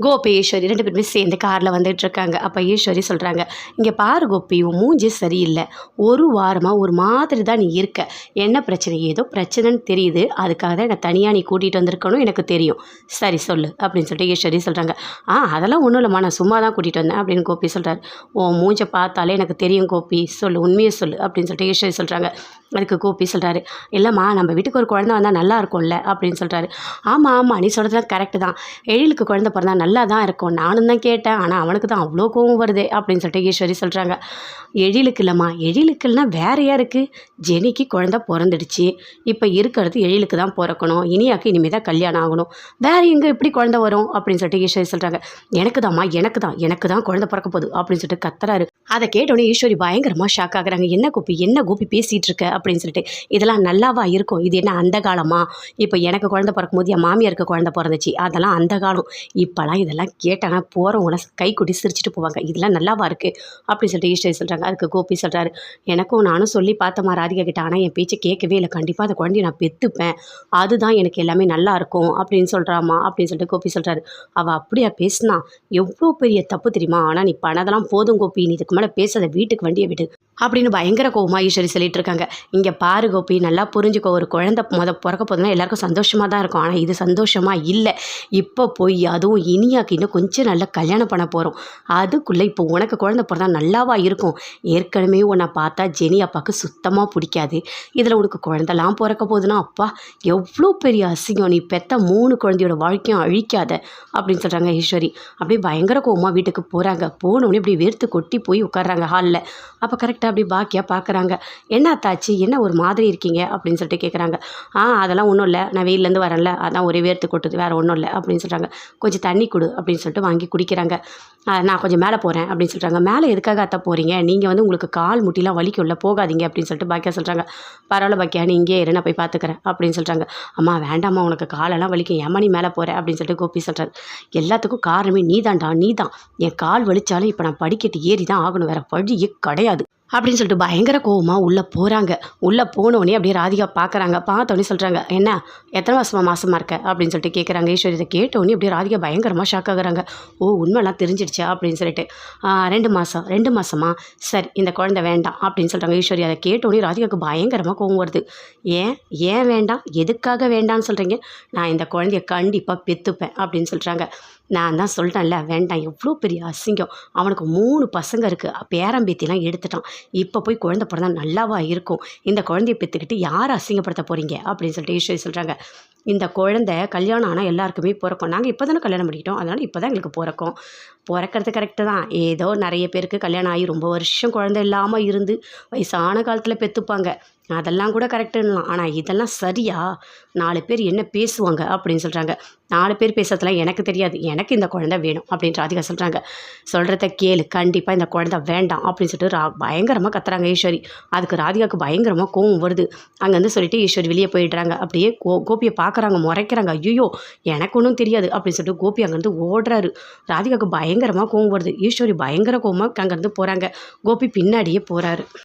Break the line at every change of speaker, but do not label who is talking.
கோபி ஈஸ்வரி 2 பேருமே சேர்ந்து காரில் வந்துட்டுருக்காங்க. அப்போ ஈஸ்வரி சொல்கிறாங்க, இங்கே பாரு கோபி, உன் மூஞ்சி சரியில்லை. ஒரு வாரமாக ஒரு மாதிரி தான் நீ இருக்க. என்ன பிரச்சனை? ஏதோ பிரச்சனைன்னு தெரியுது. அதுக்காக தான் என்னை தனியாக நீ கூட்டிகிட்டு வந்திருக்கணும் எனக்கு தெரியும். சரி சொல்லு அப்படின்னு சொல்லிட்டு ஈஸ்வரி சொல்கிறாங்க. அதெல்லாம் ஒன்றும் இல்லைம்மா, நான் சும்மா தான் கூட்டிகிட்டு வந்தேன் அப்படின்னு கோபி சொல்கிறார். உன் மூஞ்சை பார்த்தாலே எனக்கு தெரியும் கோபி, சொல்லு, உண்மையை சொல்லு அப்படின்னு சொல்லிட்டு ஈஸ்வரி சொல்கிறாங்க. அதுக்கு கோபி சொல்கிறாரு, இல்லைம்மா நம்ம வீட்டுக்கு ஒரு குழந்தை வந்தால் நல்லா இருக்கும்ல அப்படின்னு சொல்கிறாரு. ஆமாம் நீ சொல்கிறதுலாம் கரெக்டு தான். எழிலுக்கு குழந்தை பிறந்தா நல்லா தான் இருக்கும். நானும் தான் கேட்டேன், ஆனால் அவனுக்கு தான் அவ்வளோ கோவம் வருதே அப்படின்னு சொல்லிட்டு ஈஸ்வரி சொல்கிறாங்க. எழிலுக்கு இல்லைம்மா, எழிலுக்குன்னா வேற யாருக்கு? ஜெனிக்கு குழந்தை பிறந்துடுச்சு. இப்போ இருக்கிறது எழிலுக்கு தான் பிறக்கணும். இனியாக்கு இனிமேல் தான் கல்யாணம் ஆகணும். வேற எங்கே எப்படி குழந்தை வரும் அப்படின்னு சொல்லிட்டு ஈஸ்வரி சொல்கிறாங்க. எனக்கு தான் குழந்தை பிறக்க போகுது அப்படின்னு சொல்லிட்டு கத்துறாரு. அதை கேட்டோடனே ஈஸ்வரி பயங்கரமாக ஷாக் ஆகுறாங்க. என்ன கோபி பேசிகிட்டு இருக்க அப்படின்னு சொல்லிட்டு. இதெல்லாம் நல்லாவா இருக்கும்? இது என்ன அந்த காலமா? இப்போ எனக்கு குழந்தை பிறக்கும் போது என் மாமியாருக்கு குழந்தை பிறந்துச்சு, அதெல்லாம் அந்த காலம். இப்போலாம் இதெல்லாம் கேட்டாங்கன்னா போகிறவங்களாம் கை கொட்டி சிரிச்சிட்டு போவாங்க. இதெல்லாம் நல்லாவா இருக்குது அப்படின்னு சொல்லிட்டு ஈஸ்வரி சொல்கிறாங்க. அதுக்கு கோபி சொல்கிறாரு, நானும் சொல்லி பார்த்தேம்மா ராதிகா கிட்ட, ஆனால் என் பேச்சை கேட்கவே இல்லை. கண்டிப்பாக அந்த குழந்தைய நான் பெற்றுப்பேன், அதுதான் எனக்கு எல்லாமே நல்லா இருக்கும் அப்படின்னு சொல்கிறாம்மா அப்படின்னு சொல்லிட்டு கோபி சொல்கிறாரு. அவள் அப்படியா பேசினா? எவ்வளோ பெரிய தப்பு தெரியுமா? ஆனால் நீ பண்ணதெல்லாம் போதும் கோபி, நீ இதுக்கு மேலே பேசாத, வீட்டுக்கு வண்டியை விடு அப்படின்னு பயங்கர கோவமாக ஈஸ்வரி சொல்லிட்டு இருக்காங்க. இங்கே பாரு கோபி, நல்லா புரிஞ்சுக்கோ, ஒரு குழந்தை பிறக்க போதுன்னா எல்லாருக்கும் சந்தோஷமாக தான் இருக்கும். ஆனால் இது சந்தோஷமாக இல்லை. இப்போ போய் அதுவும் இனியாக்கு இன்னும் கொஞ்சம் நல்லா கல்யாணம் பண்ண போகிறோம். அதுக்குள்ளே இப்போ உனக்கு குழந்தை பிறந்தா நல்லாவா இருக்கும்? ஏற்கனவே உன்னை பார்த்தா ஜெனி அப்பாவுக்கு சுத்தமாக பிடிக்காது. இதில் உனக்கு குழந்தெல்லாம் பிறக்க போகுதுன்னா அப்பா எவ்வளோ பெரிய அசிங்கம். நீ பெற்ற 3 குழந்தையோட வாழ்க்கையும் அழிக்காத அப்படின்னு சொல்கிறாங்க ஈஸ்வரி. அப்படியே பயங்கர கோவமாக வீட்டுக்கு போகிறாங்க. போனோடனே இப்படி வேர்த்து கொட்டி போய் உட்கார்றாங்க ஹாலில். அப்போ கரெக்டாக அப்படி பாக்கியா பார்க்குறாங்க. என்ன தாச்சி, என்ன ஒரு மாதிரி இருக்கீங்க அப்படின்னு சொல்லிட்டு கேட்குறாங்க. அதெல்லாம் ஒன்றும் இல்லை, நான் வெயிலேருந்து வரேன்ல, அதான் ஒரே வேர்த்து கொட்டுது, வேறு ஒன்றும் இல்லை அப்படின்னு சொல்கிறாங்க. கொஞ்சம் தண்ணி கொடு அப்படின்னு சொல்லிட்டு வாங்கி குடிக்கிறாங்க. நான் கொஞ்சம் மேலே போகிறேன் அப்படின்னு சொல்கிறாங்க. மேலே எதுக்காக அத்தை போகிறீங்க? நீங்கள் உங்களுக்கு கால் முட்டிலாம் வலிக்கும்ல, போகாதீங்க அப்படின்னு சொல்லிட்டு பாக்கியா சொல்கிறாங்க. பரவாயில்ல பாக்கியா, நீ இங்கே இரு, நான் போய் பார்த்துக்கிறேன் அப்படின்னு சொல்கிறாங்க. அம்மா வேண்டாம்மா, உனக்கு காலெல்லாம் வலிக்கும், ஏம்மா நீ மேலே போகிறேன் அப்படின்னு சொல்லிட்டு கோபி சொல்கிறாரு. எல்லாத்துக்கும் காரணமே நீ தான். என் கால் வலிச்சாலும் இப்போ நான் படிக்கட்டு ஏறி தான் ஆகணும், வேறு வழியே கிடையாது அப்படின்னு சொல்லிட்டு பயங்கர கோவமாக உள்ளே போகிறாங்க. உள்ளே போனோடனே அப்படியே ராதிகா பார்க்குறாங்க. பார்த்தோன்னே சொல்கிறாங்க, என்ன எத்தனை மாசமாக இருக்க அப்படின்னு சொல்லிட்டு கேட்குறாங்க. ஈஸ்வரி இதை கேட்டோடனே அப்படியே ராதிகா பயங்கரமாக ஷாக் ஆகுறாங்க. உண்மைலாம் தெரிஞ்சிடுச்சா அப்படின்னு சொல்லிட்டு. 2 மாதமா? சரி, இந்த குழந்தை வேண்டாம் அப்படின்னு சொல்கிறாங்க ஈஸ்வரி. அதை கேட்டோடனே ராதிகாவுக்கு பயங்கரமாக கோவம் வருது. ஏன் வேண்டாம்? எதுக்காக வேண்டான்னு சொல்கிறீங்க? நான் இந்த குழந்தைய கண்டிப்பாக பெற்றுப்பேன் அப்படின்னு சொல்கிறாங்க. நான் தான் சொல்லிட்டேன்ல வேண்டாம், எவ்வளோ பெரிய அசிங்கம். அவனுக்கு 3 பசங்க இருக்குது, பேரம்பேத்திலாம் எடுத்துட்டான். இப்போ போய் குழந்தை பிறந்தா நல்லாவா இருக்கும்? இந்த குழந்தைய பெற்றுக்கிட்டு யாரை அசிங்கப்படுத்த போகிறீங்க அப்படின்னு சொல்லிட்டு ஈஸ்வரி சொல்கிறாங்க. இந்த குழந்தை கல்யாணம் ஆனால் எல்லாருக்குமே பிறக்கும். நாங்கள் இப்போ தானே கல்யாணம் பண்ணிக்கிட்டோம், அதனால் இப்போ தான் எங்களுக்கு பிறக்கிறது கரெக்டு தான். ஏதோ நிறைய பேருக்கு கல்யாணம் ஆகி ரொம்ப வருஷம் குழந்தை இல்லாமல் இருந்து வயசான காலத்தில் பெற்றுப்பாங்க, அதெல்லாம் கூட கரெக்டுன்னலாம். ஆனால் இதெல்லாம் சரியா? 4 பேர் என்ன பேசுவாங்க அப்படின்னு சொல்கிறாங்க. 4 பேர் பேசுறதுலாம் எனக்கு தெரியாது, எனக்கு இந்த குழந்தை வேணும் அப்படின்னு ராதிகா சொல்கிறாங்க. சொல்கிறத கேளு, கண்டிப்பாக இந்த குழந்தை வேண்டாம் அப்படின்னு சொல்லிட்டு பயங்கரமாக கத்துறாங்க ஈஸ்வரி. அதுக்கு ராதிகாவுக்கு பயங்கரமாக கோவம் வருது. அங்கேருந்து சொல்லிட்டு ஈஸ்வரி வெளியே போயிடுறாங்க. அப்படியே கோபியை பார்க்குறாங்க, முறைக்கிறாங்க. ஐயோ எனக்கு ஒன்றும் தெரியாது அப்படின்னு சொல்லிட்டு கோபி அங்கேருந்து ஓடுறாரு. ராதிகாவுக்கு பயங்கரமாக கோவம் வருது. ஈஸ்வரி பயங்கர கோவமாக அங்கேருந்து போகிறாங்க. கோபி பின்னாடியே போகிறாரு.